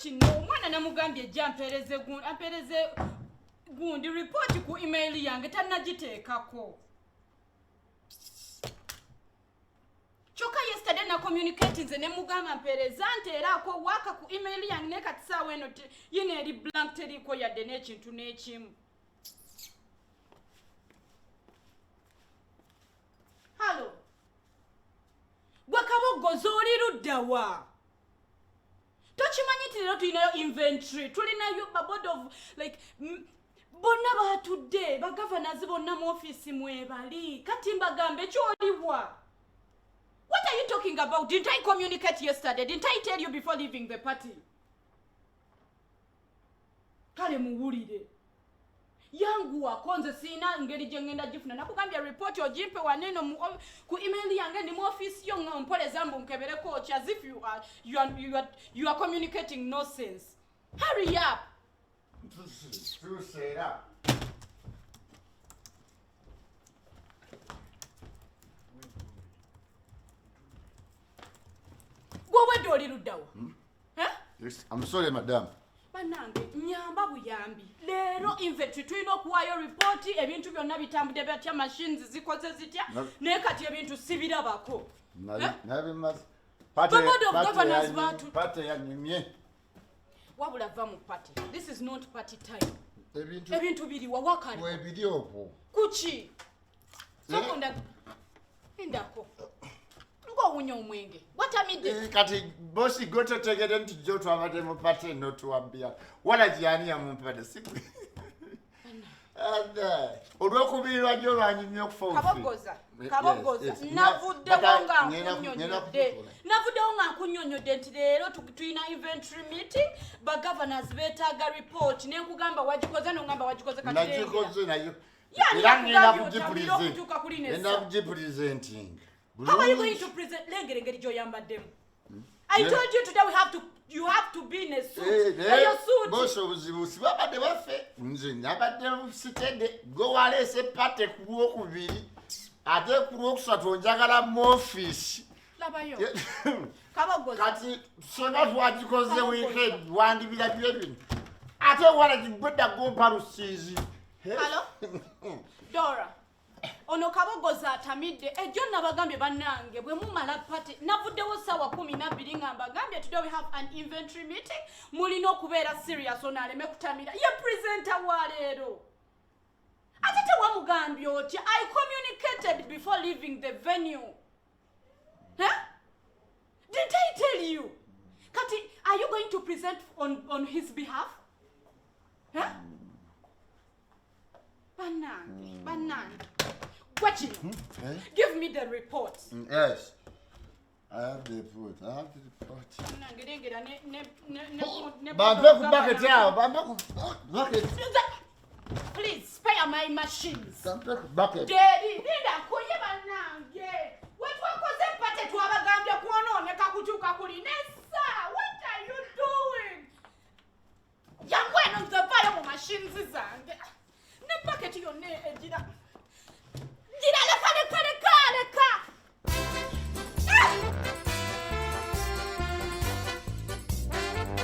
kino omwana namugambye ejja ampereze gundi report ku email yange tannagiteekako. Choka yesterday na communicating ze ne mugamba mpereza nteerako waka ku email yange ne kati saawa eno yine eri blank teriko yadde n'ekintu n'ekimu. Hello. Gwe Kabogoza oli luddawa? Tokimanyi nti leero tulinayo inventory, tulinayo a board of like bonna baatudde bagavanazi bonna mu office mwebali kati mbagambe kyoliwa. What are you talking about? Didn't I communicate yesterday? Didn't I tell you before leaving the party? Kale muwulire. Yangu wakonze sina ngeri jengenda jifuna nakugambya report ojimpe waneno ku email yange ni mu office yo mpole zambu nkebere coach as if you are communicating nonsense. Hurry up. Gwe doli luddawa. Yes, I'm sorry madam. Banange nyamba buyambi leero inventory tulina okuwaayo report ebintu byonna bitambudde batya machines zikoze zitya naye kati ebintu sibirabako nabimaze pate yanyumye wabula va mu party. This is not party time. Ebintu biriwa wakali webiri okwo kuki sokonda endako ngowunya omwenge watamidde kati bosi goto tegede nti jo twabadde mu party no tuwambia wala jiani ya mu party siku olw'okubirwa gyo lwanyumye okufa Kabogoza navuddewo nga nkunyonyodde nti leero tulina inventory meeting bagovernors beetaaga report ne nkugamba wagikoze nongamba wagikoze nagikoze nayo era ngenda kugipresenting. How are you going to present Lengerengeri Joyambaddemu? I told you today you have to be in a suit. Your suit. Boss obuzibusi babadde baffe nze nabadde sitende go walese pate kuwokubiri ate kuwokusatu njagala mu office. Labayo. Kabogoza. Kati sona twagikoze weekend wandibira byebino ate wala jibwedda gompa rusizi. Hello? Dora. Ono Kabogoza atamidde ejjo nabagambye bannange bwe mumala party navuddewo saawa 12 ngamba gambye today we have an inventory meeting mulina okubeera serious ono aleme kutamira ye presenter wa leero ate tewamugambye otya I communicated before leaving the venue. Didn't I tell you? Kati, are you going to present on his behalf? Banana. Watch it. Give me the report. Yes. I have the report. Bucket. Please spare my machines. Bucket. Daddy, nenda koye banange. Wetu wakoze pate twabagambye kuononeka kutuka kulinesa. What are you doing? Yangweno mzavale mu machine.